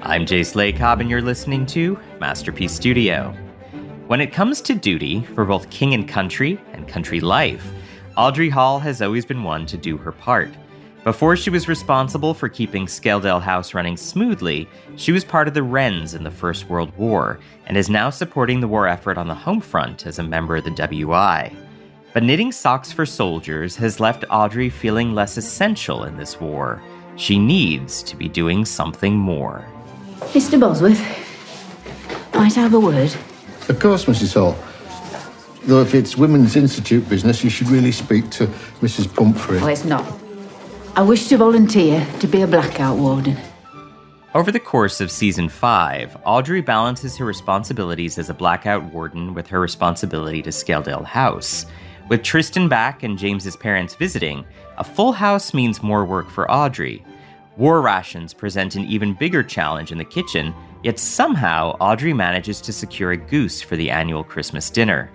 I'm Jace Lacob, and you're listening to Masterpiece Studio. When it comes to duty for both king and country life, Audrey Hall has always been one to do her part. Before she was responsible for keeping Skeldale House running smoothly, she was part of the Wrens in the First World War, and is now supporting the war effort on the home front as a member of the WI. But knitting socks for soldiers has left Audrey feeling less essential in this war. She needs to be doing something more. Mr. Bosworth, might I have a word? Of course, Mrs. Hall. Though if it's Women's Institute business, you should really speak to Mrs. Pumphrey. Oh, it's not. I wish to volunteer to be a blackout warden. Over the course of Season 5, Audrey balances her responsibilities as a blackout warden with her responsibility to Skeldale House. With Tristan back and James's parents visiting, a full house means more work for Audrey. War rations present an even bigger challenge in the kitchen, yet somehow Audrey manages to secure a goose for the annual Christmas dinner.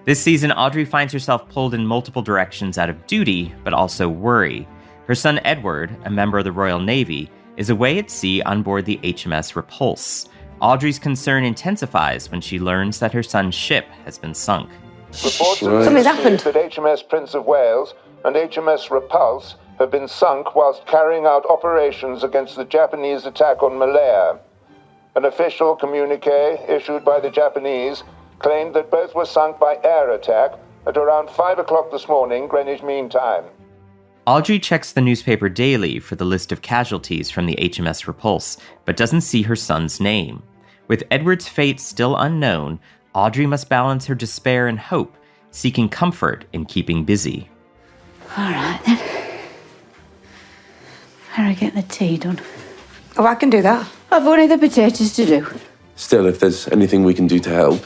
This season, Audrey finds herself pulled in multiple directions out of duty, but also worry. Her son Edward, a member of the Royal Navy, is away at sea on board the HMS Repulse. Audrey's concern intensifies when she learns that her son's ship has been sunk. Reports Something's happened. that HMS Prince of Wales and HMS Repulse have been sunk whilst carrying out operations against the Japanese attack on Malaya. An official communique issued by the Japanese claimed that both were sunk by air attack at around 5 o'clock this morning, Greenwich Mean Time. Audrey checks the newspaper daily for the list of casualties from the HMS Repulse, but doesn't see her son's name. With Edward's fate still unknown, Audrey must balance her despair and hope, seeking comfort in keeping busy. All right, then. How do I get the tea done? Oh, I can do that. I've only the potatoes to do. Still, if there's anything we can do to help.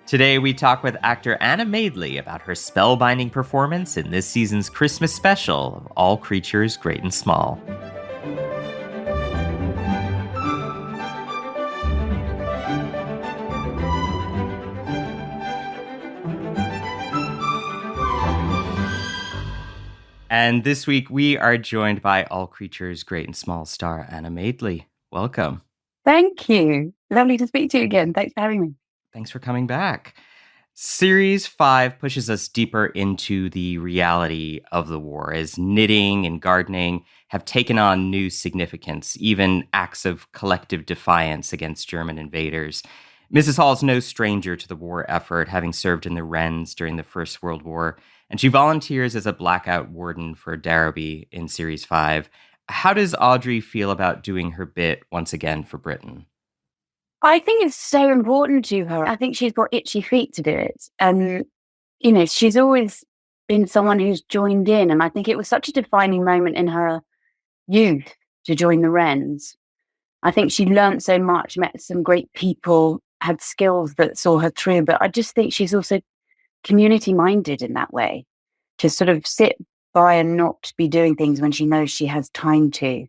Today we talk with actor Anna Madeley about her spellbinding performance in this season's Christmas special of All Creatures Great and Small. And this week we are joined by All Creatures Great and Small star Anna Madeley. Welcome. Thank you. Lovely to speak to you again. Thanks for having me. Thanks for coming back. Series 5 pushes us deeper into the reality of the war as knitting and gardening have taken on new significance, even acts of collective defiance against German invaders. Mrs. Hall is no stranger to the war effort, having served in the Wrens during the First World War, and she volunteers as a blackout warden for Darrowby in Series 5. How does Audrey feel about doing her bit once again for Britain? I think it's so important to her. I think she's got itchy feet to do it. And, she's always been someone who's joined in. And I think it was such a defining moment in her youth to join the Wrens. I think she learned so much, met some great people, had skills that saw her through. But I just think she's also community-minded in that way, to sort of sit by and not be doing things when she knows she has time to,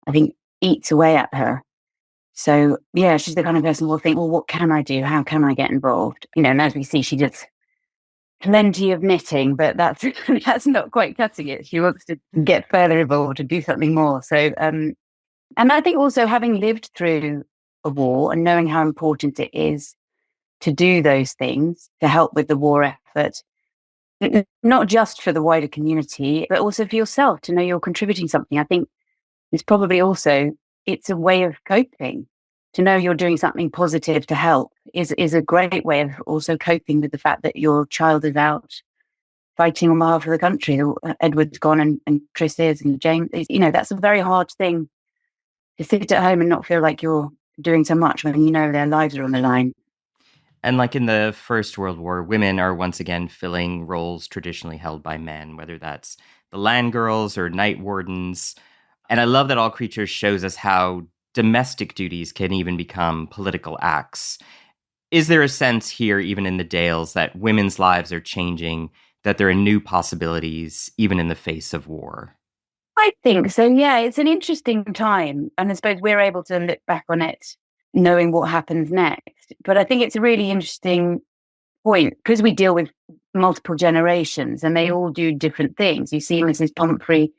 I think eats away at her. So, yeah, she's the kind of person who will think, well, what can I do? How can I get involved? And as we see, she does plenty of knitting, but that's not quite cutting it. She wants to get further involved and do something more. So, and I think also having lived through a war and knowing how important it is to do those things, to help with the war effort, not just for the wider community, but also for yourself, to know you're contributing something. I think it's probably also, it's a way of coping. To know you're doing something positive to help is a great way of also coping with the fact that your child is out fighting on behalf of the country. Edward's gone and Chris is, and James is. That's a very hard thing to sit at home and not feel like you're doing so much when their lives are on the line. And like in the First World War, women are once again filling roles traditionally held by men, whether that's the land girls or night wardens. And I love that All Creatures shows us how domestic duties can even become political acts. Is there a sense here, even in the Dales, that women's lives are changing, that there are new possibilities, even in the face of war? I think so, yeah. It's an interesting time. And I suppose we're able to look back on it knowing what happens next. But I think it's a really interesting point, because we deal with multiple generations and they all do different things. You see Mrs. Pumphrey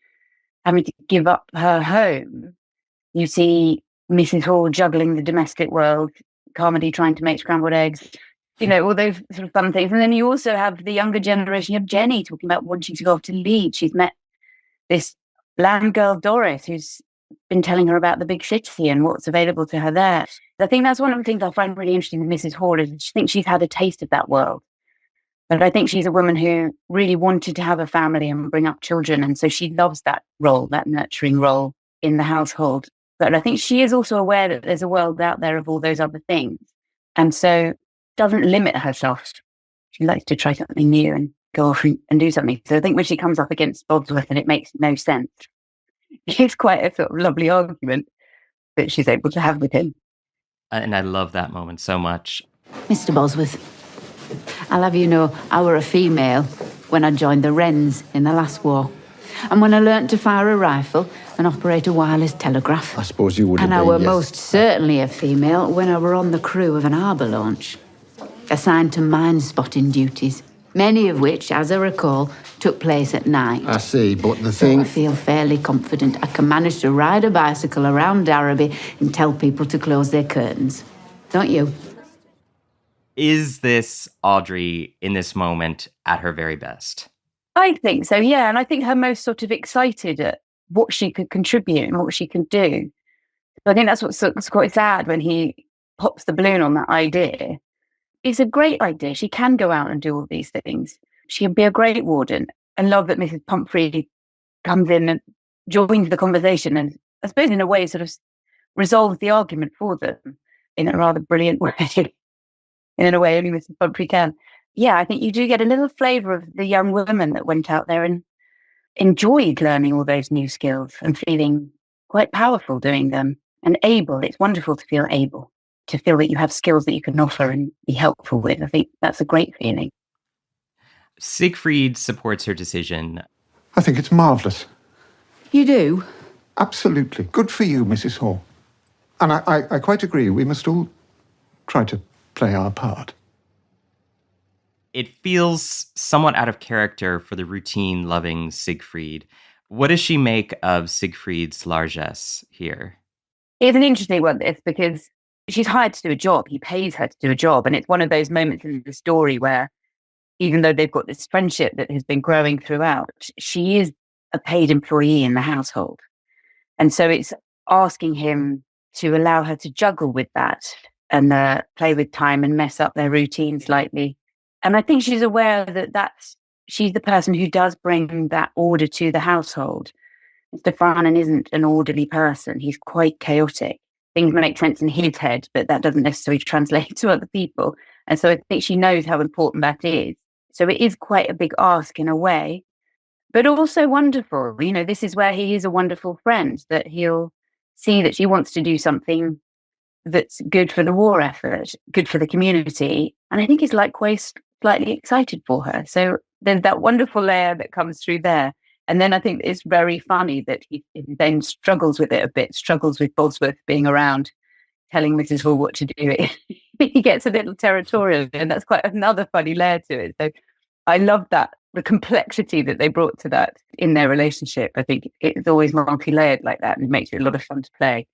having to give up her home. You see Mrs. Hall juggling the domestic world, Carmody trying to make scrambled eggs, all those sort of fun things. And then you also have the younger generation. You have Jenny talking about wanting to go off to Leeds. She's met this land girl, Doris, who's been telling her about the big city and what's available to her there. I think that's one of the things I find really interesting with Mrs. Hall is she thinks she's had a taste of that world. But I think she's a woman who really wanted to have a family and bring up children. And so she loves that role, that nurturing role in the household. But I think she is also aware that there's a world out there of all those other things. And so doesn't limit herself. She likes to try something new and go off and do something. So I think when she comes up against Bodsworth and it makes no sense, it's quite a sort of lovely argument that she's able to have with him. And I love that moment so much. Mr. Bosworth, I'll have you know I were a female when I joined the Wrens in the last war. And when I learnt to fire a rifle and operate a wireless telegraph. I suppose you would have And I been, were yes. most certainly a female when I were on the crew of an harbour launch, assigned to mine spotting duties, many of which, as I recall, took place at night. I see, but the So thing... I feel fairly confident I can manage to ride a bicycle around Darrowby and tell people to close their curtains. Don't you? Is this Audrey in this moment at her very best? I think so, yeah. And I think her most sort of excited at what she could contribute and what she can do. So I think that's what's quite sad when he pops the balloon on that idea. It's a great idea. She can go out and do all these things. She can be a great warden. And love that Mrs. Pumphrey comes in and joins the conversation and I suppose in a way sort of resolves the argument for them in a rather brilliant way. In a way only Mrs. Pumphrey can. Yeah, I think you do get a little flavour of the young woman that went out there and enjoyed learning all those new skills and feeling quite powerful doing them and able. It's wonderful to feel able, to feel that you have skills that you can offer and be helpful with. I think that's a great feeling. Siegfried supports her decision. I think it's marvellous. You do? Absolutely. Good for you, Mrs. Hall. And I quite agree. We must all try to play our part. It feels somewhat out of character for the routine-loving Siegfried. What does she make of Siegfried's largesse here? It's an interesting one, this, because she's hired to do a job. He pays her to do a job. And it's one of those moments in the story where, even though they've got this friendship that has been growing throughout, she is a paid employee in the household. And so it's asking him to allow her to juggle with that and play with time and mess up their routine slightly. And I think she's aware that she's the person who does bring that order to the household. Stefan isn't an orderly person. He's quite chaotic. Things make sense in his head, but that doesn't necessarily translate to other people. And so I think she knows how important that is. So it is quite a big ask in a way, but also wonderful. This is where he is a wonderful friend, that he'll see that she wants to do something that's good for the war effort, good for the community. And I think he's likewise slightly excited for her. So there's that wonderful layer that comes through there. And then I think it's very funny that he then struggles with it a bit, struggles with Bodsworth being around, telling Mrs. Hall what to do. He gets a little territorial, and that's quite another funny layer to it. So I love that, the complexity that they brought to that in their relationship. I think it's always multi-layered like that, and it makes it a lot of fun to play.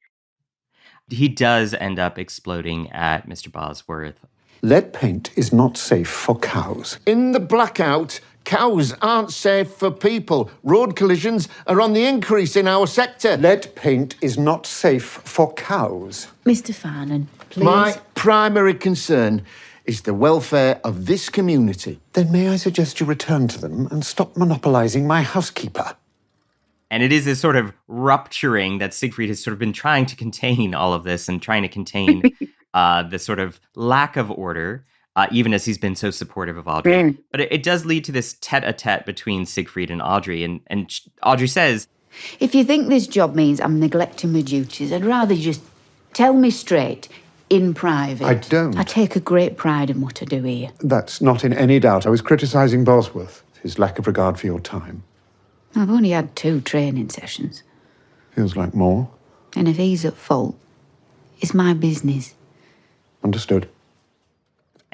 He does end up exploding at Mr. Bosworth. Lead paint is not safe for cows. In the blackout, cows aren't safe for people. Road collisions are on the increase in our sector. Lead paint is not safe for cows. Mr. Farnan, please. My primary concern is the welfare of this community. Then may I suggest you return to them and stop monopolising my housekeeper? And it is this sort of rupturing that Siegfried has sort of been trying to contain all of this and trying to contain the sort of lack of order, even as he's been so supportive of Audrey. Mm. But it does lead to this tete-a-tete between Siegfried and Audrey. And Audrey says, If you think this job means I'm neglecting my duties, I'd rather just tell me straight, in private. I don't. I take a great pride in what I do here. That's not in any doubt. I was criticising Bosworth, his lack of regard for your time. I've only had 2 training sessions. Feels like more. And if he's at fault, it's my business. Understood.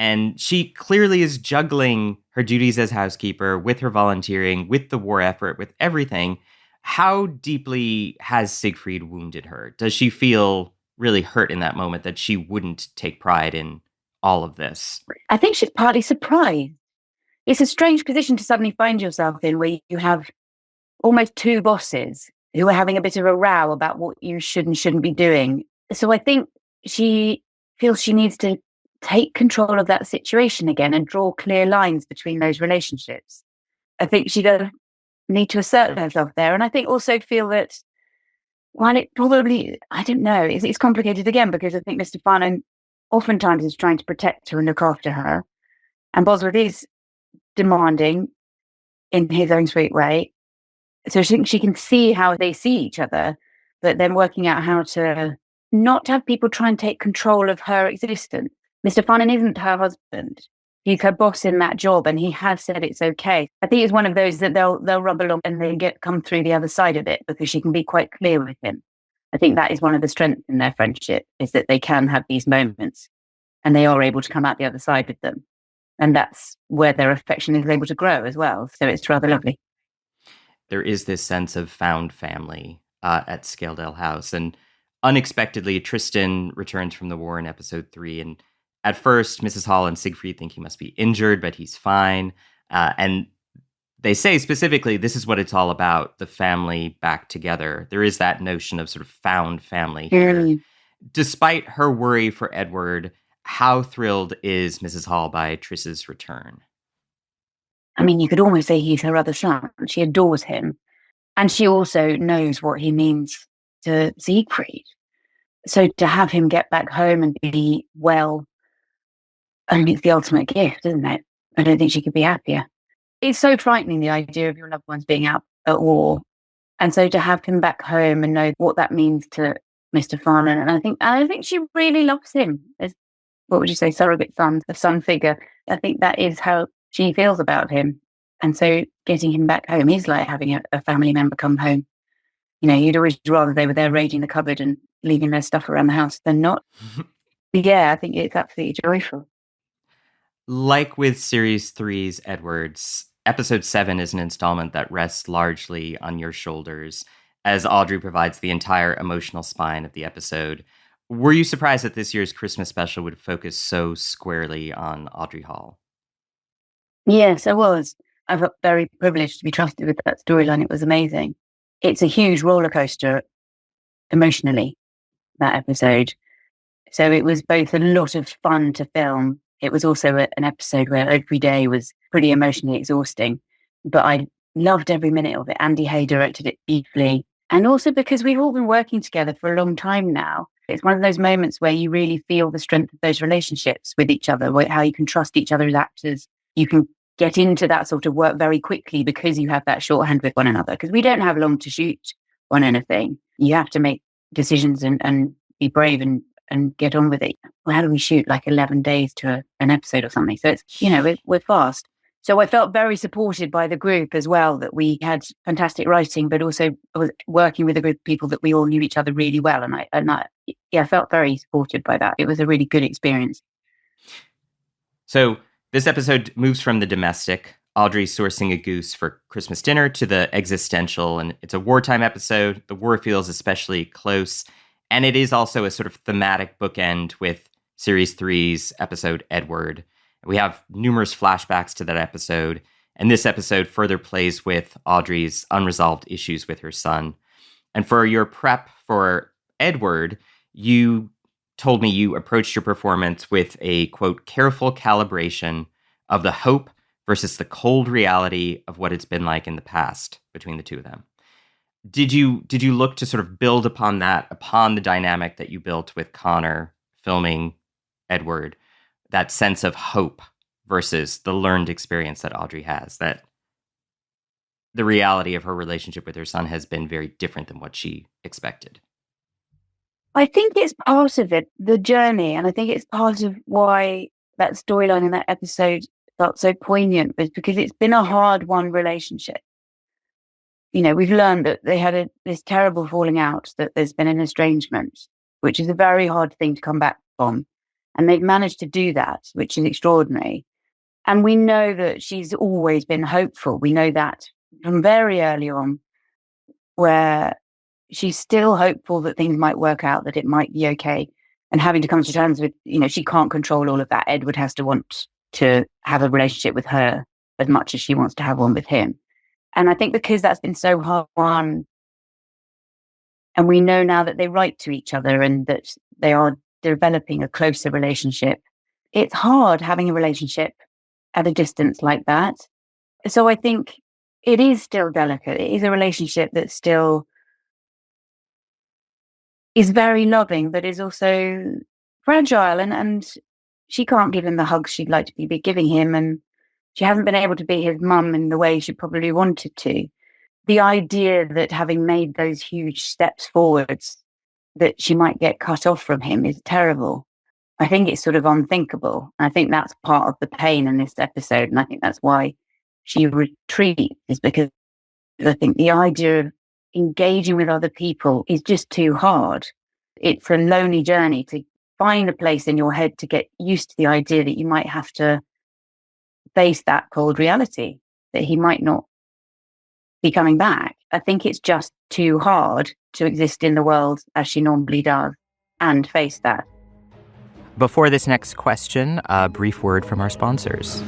and she clearly is juggling her duties as housekeeper with her volunteering, with the war effort, with everything. How deeply has Siegfried wounded her? Does she feel really hurt in that moment that she wouldn't take pride in all of this. I think she's partly surprised. It's a strange position to suddenly find yourself in, where you have almost two bosses who are having a bit of a row about what you should and shouldn't be doing. So I think she feels she needs to take control of that situation again and draw clear lines between those relationships. I think she does need to assert herself there. And I think also feel that while it probably, I don't know, it's complicated again, because I think Mr. Farnham oftentimes is trying to protect her and look after her. And Bosworth is demanding in his own sweet way. So I think she can see how they see each other, but then working out how to not have people try and take control of her existence. Mr. Farnham isn't her husband. He's her boss in that job, and he has said it's okay. I think it's one of those that they'll rub along and they come through the other side of it, because she can be quite clear with him. I think that is one of the strengths in their friendship, is that they can have these moments and they are able to come out the other side with them. And that's where their affection is able to grow as well. So it's rather lovely. There is this sense of found family at Skeldale House. And unexpectedly, Tristan returns from the war in episode 3. And at first, Mrs. Hall and Siegfried think he must be injured, but he's fine. And they say specifically, this is what it's all about, the family back together. There is that notion of sort of found family here. Despite her worry for Edward, how thrilled is Mrs. Hall by Triss's return? I mean, you could almost say he's her other son. She adores him. And she also knows what he means to Siegfried. So to have him get back home and be well, I mean, it's the ultimate gift, isn't it? I don't think she could be happier. It's so frightening, the idea of your loved ones being out at war. And so to have him back home and know what that means to Mr. Farnham. And I think she really loves him as, what would you say, surrogate son, a son figure. I think that is how she feels about him. And so getting him back home is like having a family member come home. You know, you'd always rather they were there raiding the cupboard and leaving their stuff around the house than not. Yeah, I think it's absolutely joyful. Like with Series 3's Edwards, Episode 7 is an installment that rests largely on your shoulders, as Audrey provides the entire emotional spine of the episode. Were you surprised that this year's Christmas special would focus so squarely on Audrey Hall? Yes, I was. I felt very privileged to be trusted with that storyline. It was amazing. It's a huge roller coaster emotionally, that episode. So it was both a lot of fun to film. It was also an episode where every day was pretty emotionally exhausting, but I loved every minute of it. Andy Hay directed it beautifully. And also because we've all been working together for a long time now, it's one of those moments where you really feel the strength of those relationships with each other, how you can trust each other as actors. You can get into that sort of work very quickly because you have that shorthand with one another, because we don't have long to shoot on anything. You have to make decisions and be brave and get on with it. Well, how do we shoot like 11 days to an episode or something? So it's, you know, we're fast. So I felt very supported by the group as well, that we had fantastic writing, but also was working with a group of people that we all knew each other really well. And I felt very supported by that. It was a really good experience. So this episode moves from the domestic, Audrey sourcing a goose for Christmas dinner, to the existential, and it's a wartime episode. The war feels especially close, and it is also a sort of thematic bookend with Series 3's episode Edward. We have numerous flashbacks to that episode, and this episode further plays with Audrey's unresolved issues with her son. And for your prep for Edward, you told me you approached your performance with a, quote, careful calibration of the hope versus the cold reality of what it's been like in the past between the two of them. Did you look to sort of build upon that, upon the dynamic that you built with Connor filming Edward, that sense of hope versus the learned experience that Audrey has, that the reality of her relationship with her son has been very different than what she expected? I think it's part of it, the journey, and I think it's part of why that storyline in that episode felt so poignant, was because it's been a hard-won relationship. You know, we've learned that they had this terrible falling out, that there's been an estrangement, which is a very hard thing to come back from. And they've managed to do that, which is extraordinary. And we know that she's always been hopeful. We know that from very early on, where she's still hopeful that things might work out, that it might be okay. And having to come to terms with, she can't control all of that. Edward has to want to have a relationship with her as much as she wants to have one with him. And I think because that's been so hard won, and we know now that they write to each other and that they are developing a closer relationship, it's hard having a relationship at a distance like that. So I think it is still delicate. It is a relationship that still is very loving, but is also fragile. And she can't give him the hugs she'd like to be giving him. And she hasn't been able to be his mum in the way she probably wanted to. The idea that having made those huge steps forwards, that she might get cut off from him is terrible. I think it's sort of unthinkable. I think that's part of the pain in this episode. And I think that's why she retreats, is because I think the idea of engaging with other people is just too hard. It's a lonely journey to find a place in your head to get used to the idea that you might have to face that cold reality, that he might not be coming back. I think it's just too hard to exist in the world as she normally does and face that. Before this next question, a brief word from our sponsors.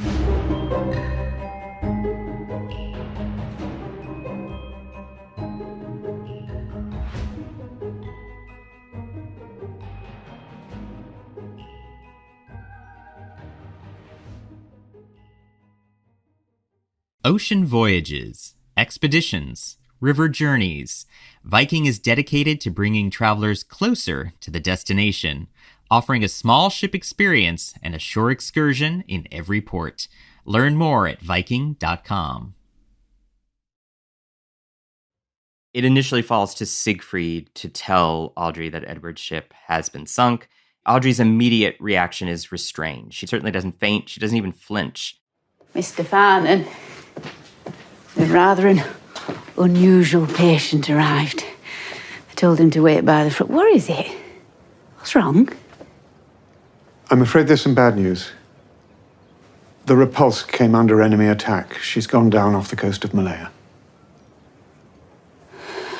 Ocean voyages, expeditions, river journeys. Viking is dedicated to bringing travelers closer to the destination, offering a small ship experience and a shore excursion in every port. Learn more at Viking.com. It initially falls to Siegfried to tell Audrey that Edward's ship has been sunk. Audrey's immediate reaction is restrained. She certainly doesn't faint. She doesn't even flinch. Mr. Farnan, a rather an unusual patient arrived. I told him to wait by the front. What is it? What's wrong? I'm afraid there's some bad news. The Repulse came under enemy attack. She's gone down off the coast of Malaya.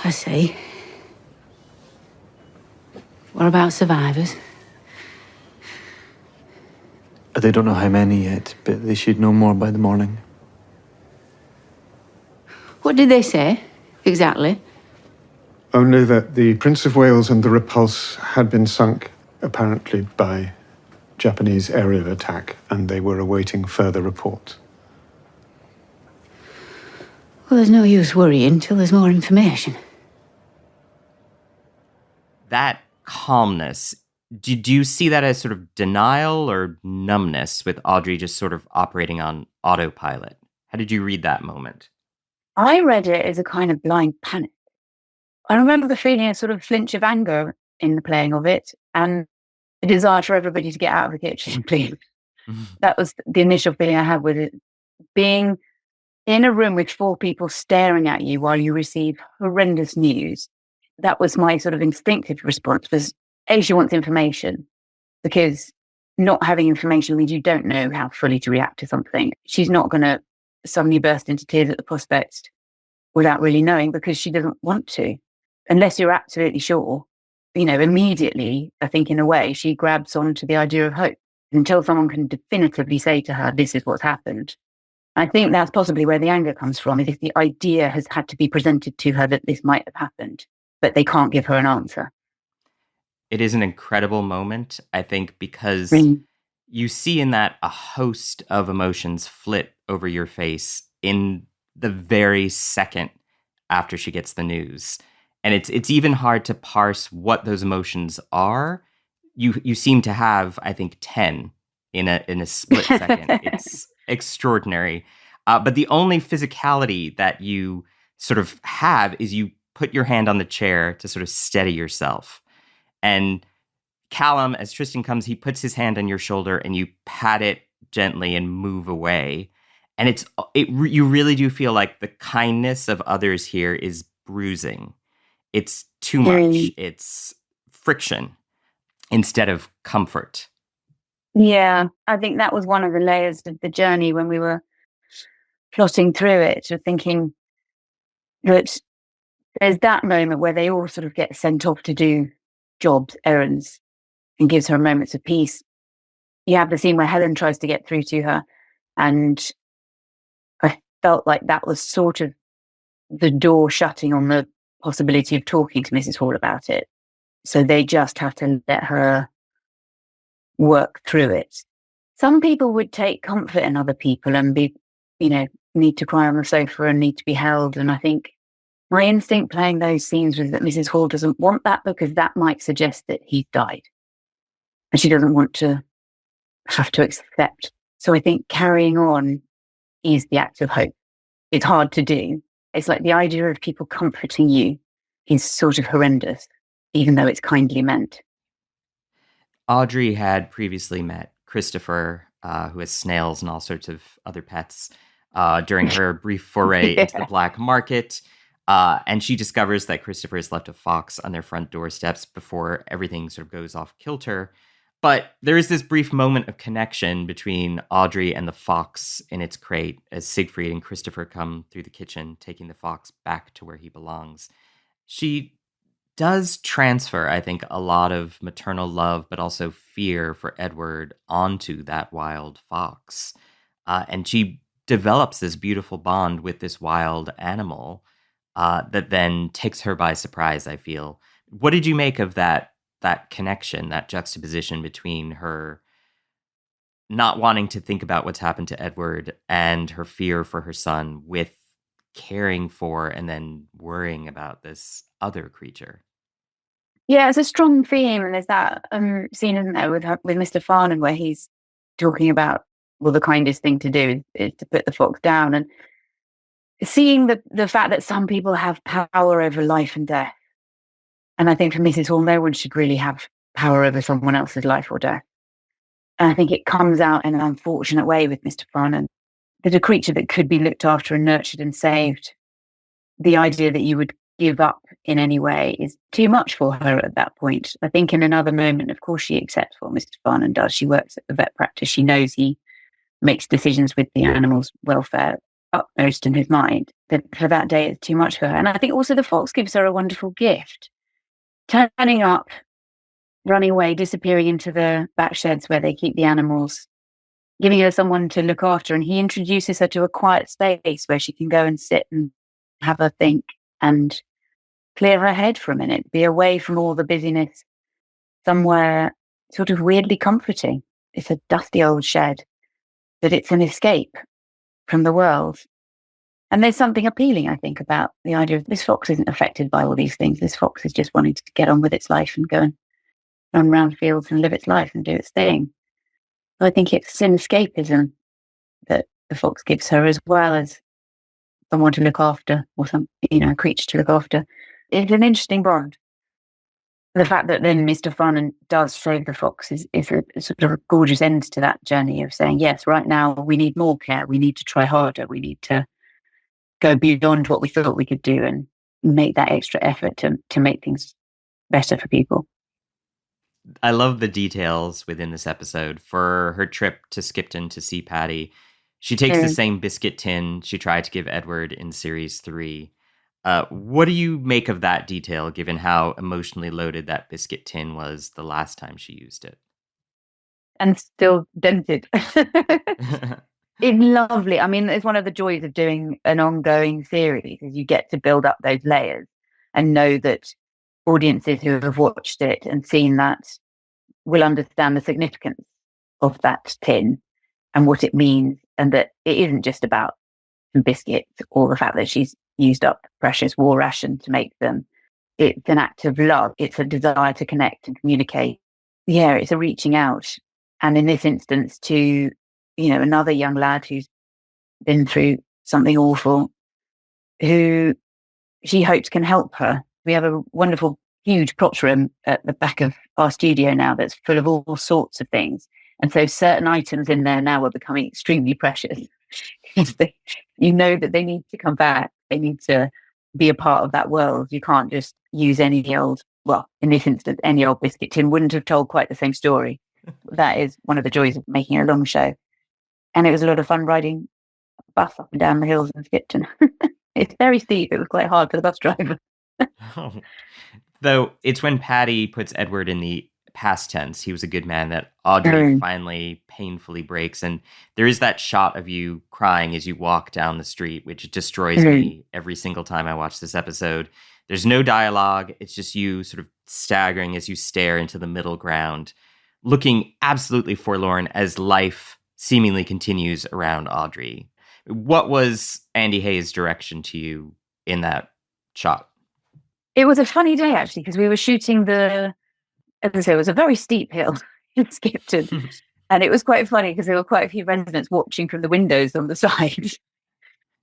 I see. What about survivors? They don't know how many yet, but they should know more by the morning. What did they say, exactly? Only that the Prince of Wales and the Repulse had been sunk, apparently by Japanese aerial attack, and they were awaiting further reports. Well, there's no use worrying till there's more information. That calmness, do you see that as sort of denial or numbness, with Audrey just sort of operating on autopilot? How did you read that moment? I read it as a kind of blind panic. I remember the feeling a sort of flinch of anger in the playing of it, and a desire for everybody to get out of the kitchen, please. That was the initial feeling I had with it. Being in a room with 4 people staring at you while you receive horrendous news. That was my sort of instinctive response, was A, she wants information, because not having information means you don't know how fully to react to something. She's not going to suddenly burst into tears at the prospect without really knowing, because she doesn't want to, unless you're absolutely sure. Immediately, I think in a way, she grabs onto the idea of hope until someone can definitively say to her, this is what's happened. I think that's possibly where the anger comes from, is if the idea has had to be presented to her that this might have happened, but they can't give her an answer. It is an incredible moment, I think, because you see in that a host of emotions flit over your face in the very second after she gets the news. And it's even hard to parse what those emotions are. You seem to have, I think, 10 in a split second. It's extraordinary. But the only physicality that you sort of have is you put your hand on the chair to sort of steady yourself. And Callum, as Tristan comes, he puts his hand on your shoulder and you pat it gently and move away. And you really do feel like the kindness of others here is bruising. It's too much. It's friction instead of comfort. Yeah, I think that was one of the layers of the journey when we were plotting through it, of thinking that there's that moment where they all sort of get sent off to do jobs, errands, and gives her moments of peace. You have the scene where Helen tries to get through to her, and I felt like that was sort of the door shutting on the possibility of talking to Mrs. Hall about it. So they just have to let her work through it. Some people would take comfort in other people and be, need to cry on the sofa and need to be held. And I think my instinct playing those scenes was that Mrs. Hall doesn't want that, because that might suggest that he's died. And she doesn't want to have to accept. So I think carrying on is the act of hope. It's hard to do. It's like the idea of people comforting you is sort of horrendous, even though it's kindly meant. Audrey had previously met Christopher, who has snails and all sorts of other pets, during her brief foray into the black market. And she discovers that Christopher has left a fox on their front doorsteps before everything sort of goes off kilter. But there is this brief moment of connection between Audrey and the fox in its crate as Siegfried and Christopher come through the kitchen, taking the fox back to where he belongs. She does transfer, I think, a lot of maternal love, but also fear for Edward onto that wild fox. And she develops this beautiful bond with this wild animal that then takes her by surprise, I feel. What did you make of that connection, that juxtaposition between her not wanting to think about what's happened to Edward and her fear for her son with caring for and then worrying about this other creature? Yeah, it's a strong theme. And there's that scene, isn't there, with Mr. Farnham, where he's talking about, well, the kindest thing to do is to put the fox down. And seeing the fact that some people have power over life and death. And I think for Mrs. Hall, no one should really have power over someone else's life or death. And I think it comes out in an unfortunate way with Mr. Farnham, that a creature that could be looked after and nurtured and saved, the idea that you would give up in any way is too much for her at that point. I think in another moment, of course, she accepts what Mr. Farnham does. She works at the vet practice. She knows he makes decisions with the animal's welfare utmost in his mind. That for that day, it's too much for her. And I think also the fox gives her a wonderful gift. Turning up, running away, disappearing into the back sheds where they keep the animals, giving her someone to look after. And he introduces her to a quiet space where she can go and sit and have a think and clear her head for a minute, be away from all the busyness, somewhere sort of weirdly comforting. It's a dusty old shed, but it's an escape from the world. And there's something appealing, I think, about the idea of this fox isn't affected by all these things. This fox is just wanting to get on with its life and go and run around fields and live its life and do its thing. So I think it's an escapism that the fox gives her, as well as someone to look after, or a creature to look after. It's an interesting bond. The fact that then Mr. Farnham does save the fox is a sort of a gorgeous end to that journey of saying, yes, right now we need more care. We need to try harder. We need to go beyond what we thought we could do and make that extra effort to make things better for people. I love the details within this episode. For her trip to Skipton to see Patty, she takes the same biscuit tin she tried to give Edward in series 3. What do you make of that detail, given how emotionally loaded that biscuit tin was the last time she used it? And still dented. It's lovely. I mean, it's one of the joys of doing an ongoing series, is you get to build up those layers and know that audiences who have watched it and seen that will understand the significance of that tin and what it means, and that it isn't just about some biscuits or the fact that she's used up precious war ration to make them. It's an act of love. It's a desire to connect and communicate. Yeah, it's a reaching out. And in this instance, to another young lad who's been through something awful, who she hopes can help her. We have a wonderful, huge plot room at the back of our studio now that's full of all sorts of things. And so certain items in there now are becoming extremely precious. You know that they need to come back. They need to be a part of that world. You can't just use any old, well, in this instance, any old biscuit tin wouldn't have told quite the same story. That is one of the joys of making a long show. And it was a lot of fun riding a bus up and down the hills in Skipton. It's very steep. It was quite hard for the bus driver. Though it's when Patty puts Edward in the past tense, he was a good man, that Audrey finally painfully breaks. And there is that shot of you crying as you walk down the street, which destroys me every single time I watch this episode. There's no dialogue. It's just you sort of staggering as you stare into the middle ground, looking absolutely forlorn as life seemingly continues around Audrey. What was Andy Hayes' direction to you in that shot? It was a funny day, actually, because we were shooting as I say, it was a very steep hill in Skipton. And it was quite funny because there were quite a few residents watching from the windows on the side.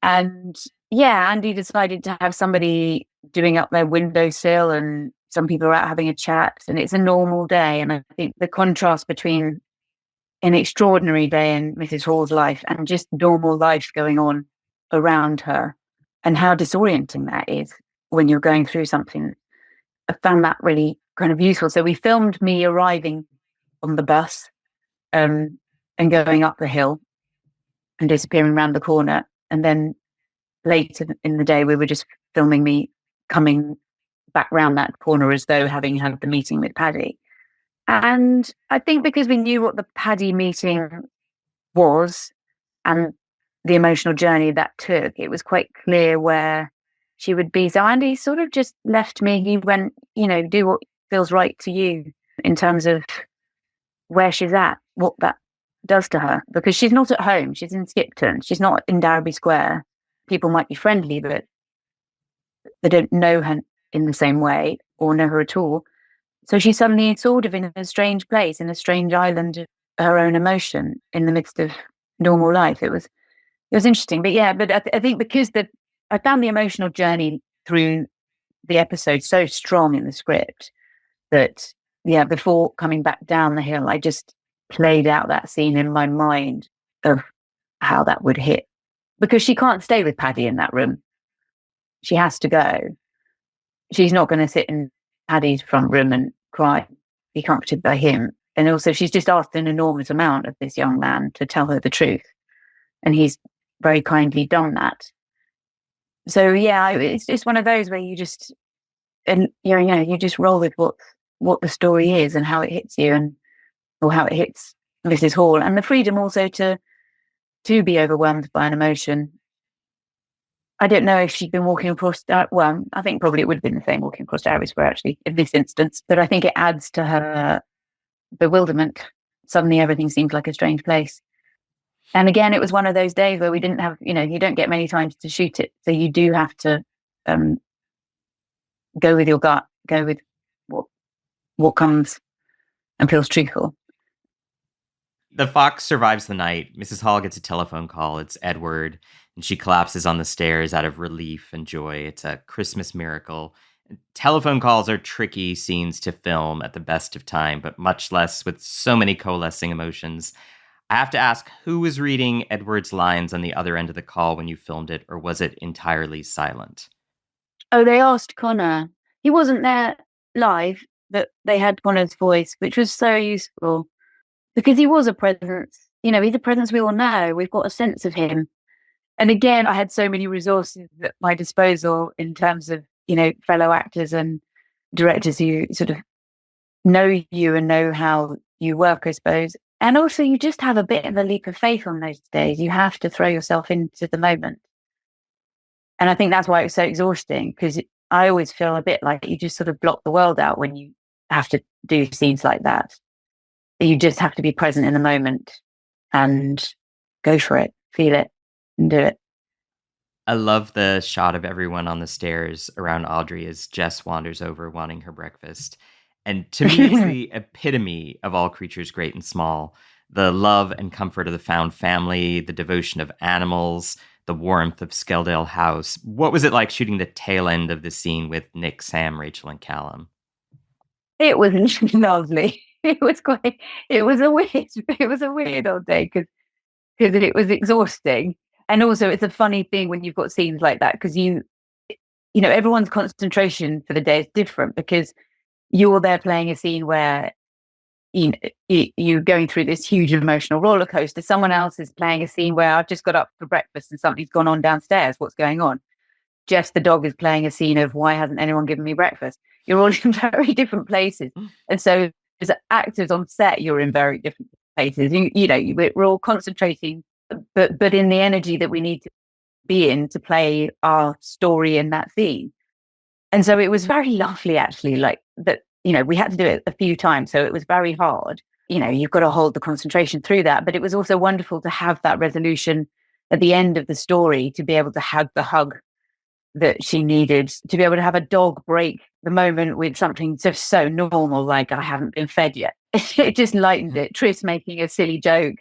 And yeah, Andy decided to have somebody doing up their windowsill, and some people are out having a chat, and it's a normal day. And I think the contrast between an extraordinary day in Mrs. Hall's life and just normal life going on around her, and how disorienting that is when you're going through something. I found that really kind of useful. So we filmed me arriving on the bus and going up the hill and disappearing around the corner. And then later in the day, we were just filming me coming back round that corner as though having had the meeting with Paddy. And I think because we knew what the Paddy meeting was and the emotional journey that took, it was quite clear where she would be. So Andy sort of just left me. He went, do what feels right to you in terms of where she's at, what that does to her. Because she's not at home. She's in Skipton. She's not in Darrowby Square. People might be friendly, but they don't know her in the same way or know her at all. So she's suddenly sort of in a strange place, in a strange island of her own emotion in the midst of normal life. It was interesting. But yeah, but I think because I found the emotional journey through the episode so strong in the script that, yeah, before coming back down the hill, I just played out that scene in my mind of how that would hit. Because she can't stay with Paddy in that room. She has to go. She's not going to sit in Paddy's front room and cry, be comforted by him. And also, she's just asked an enormous amount of this young man to tell her the truth. And he's very kindly done that. So yeah, it's just one of those where you just, and you just roll with what the story is and how it hits you, or how it hits Mrs. Hall, and the freedom also to be overwhelmed by an emotion. I don't know if she'd been walking across. Well, I think probably it would have been the same walking across Darrowby Square actually in this instance. But I think it adds to her bewilderment. Suddenly, everything seemed like a strange place. And again, it was one of those days where we didn't have, you don't get many times to shoot it. So you do have to go with your gut, go with what comes and feels truthful. The fox survives the night. Mrs. Hall gets a telephone call. It's Edward, and she collapses on the stairs out of relief and joy. It's a Christmas miracle. Telephone calls are tricky scenes to film at the best of time, but much less with so many coalescing emotions. I have to ask, who was reading Edward's lines on the other end of the call when you filmed it, or was it entirely silent? Oh, they asked Connor. He wasn't there live, but they had Connor's voice, which was so useful because he was a presence. He's a presence we all know. We've got a sense of him. And again, I had so many resources at my disposal in terms of, fellow actors and directors who sort of know you and know how you work, I suppose. And also, you just have a bit of a leap of faith on those days. You have to throw yourself into the moment. And I think that's why it was so exhausting, because I always feel a bit like you just sort of block the world out when you have to do scenes like that. You just have to be present in the moment and go for it, feel it, and do it. I love the shot of everyone on the stairs around Audrey as Jess wanders over wanting her breakfast. And to me, it's the epitome of all creatures great and small. The love and comfort of the found family, the devotion of animals, the warmth of Skeldale House. What was it like shooting the tail end of the scene with Nick, Sam, Rachel, and Callum? It was lovely. It was a weird old day because it was exhausting. And also it's a funny thing when you've got scenes like that, because everyone's concentration for the day is different, because you're there playing a scene where you're going through this huge emotional roller coaster. Someone else is playing a scene where I've just got up for breakfast and something's gone on downstairs. What's going on? Jess the dog is playing a scene of why hasn't anyone given me breakfast? You're all in very different places. And so as actors on set, you're in very different places. We're all concentrating, but in the energy that we need to be in to play our story in that scene. And so it was very lovely, actually, like that, we had to do it a few times. So it was very hard. You've got to hold the concentration through that. But it was also wonderful to have that resolution at the end of the story, to be able to have the hug that she needed, to be able to have a dog break the moment with something just so normal, like I haven't been fed yet. It just lightened it. Tris making a silly joke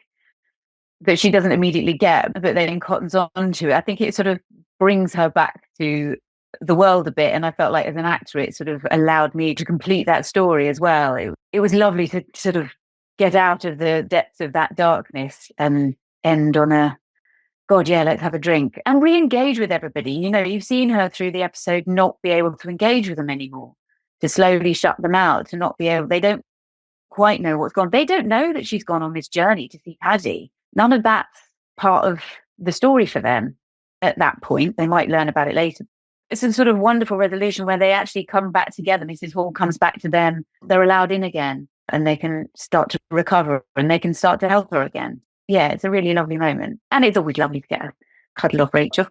that she doesn't immediately get, but then cottons on to it. I think it sort of brings her back to the world a bit. And I felt like as an actor, it sort of allowed me to complete that story as well. It was lovely to sort of get out of the depths of that darkness and end on a, God, yeah, let's have a drink and re-engage with everybody. You've seen her through the episode not be able to engage with them anymore, to slowly shut them out, to not be able, they don't quite know what's gone. They don't know that she's gone on this journey to see Paddy. None of that's part of the story for them at that point. They might learn about it later. It's a sort of wonderful resolution where they actually come back together. Mrs. Hall comes back to them. They're allowed in again and they can start to recover and they can start to help her again. Yeah, it's a really lovely moment. And it's always lovely to get a cuddle off Rachel.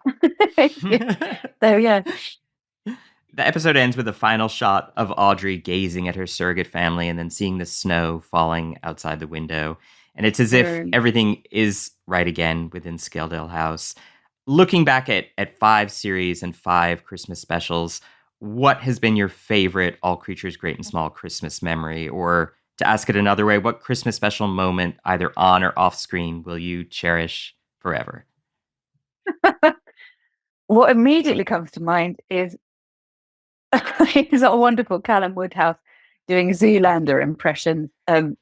So, yeah. The episode ends with a final shot of Audrey gazing at her surrogate family and then seeing the snow falling outside the window. And it's as if everything is right again within Skeldale House. Looking back at 5 series and 5 Christmas specials, what has been your favorite All Creatures Great and Small Christmas memory? Or to ask it another way, what Christmas special moment, either on or off screen, will you cherish forever? What immediately comes to mind is a wonderful Callum Woodhouse doing Zoolander impressions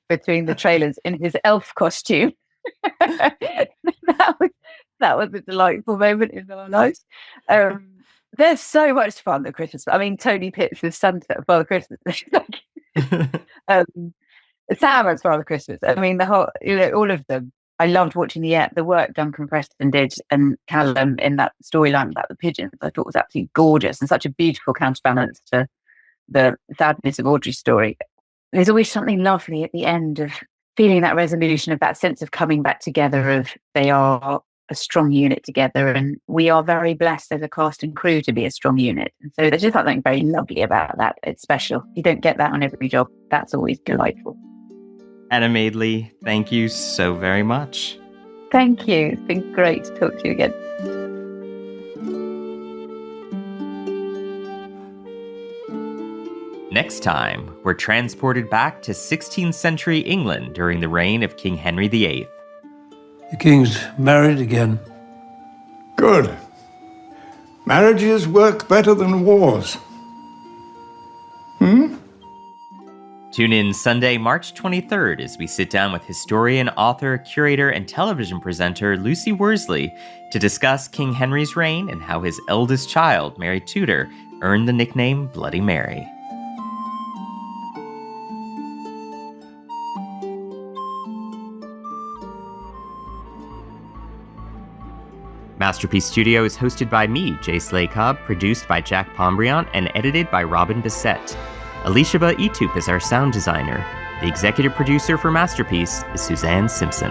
between the trailers in his elf costume. That was a delightful moment in our lives. There's so much fun at Christmas. I mean, Tony Pitts is Santa at Father Christmas. Sam as Father Christmas. I mean, the whole, all of them. I loved watching the work Duncan Preston did and Callum in that storyline about the pigeons. I thought was absolutely gorgeous and such a beautiful counterbalance to the sadness of Audrey's story. There's always something lovely at the end of feeling that resolution, of that sense of coming back together, of they are a strong unit together, and we are very blessed as a cast and crew to be a strong unit. And so there's just something very lovely about that. It's special. You don't get that on every job. That's always delightful. Anna Madeley, thank you so very much. Thank you. It's been great to talk to you again. Next time, we're transported back to 16th century England during the reign of King Henry VIII. The king's married again. Good. Marriages work better than wars. Tune in Sunday, March 23rd as we sit down with historian, author, curator, and television presenter Lucy Worsley to discuss King Henry's reign and how his eldest child, Mary Tudor, earned the nickname Bloody Mary. Masterpiece Studio is hosted by me, Jay Slay-Cobb, produced by Jack Pombriant, and edited by Robin Bissett. Alishaba Etup is our sound designer. The executive producer for Masterpiece is Suzanne Simpson.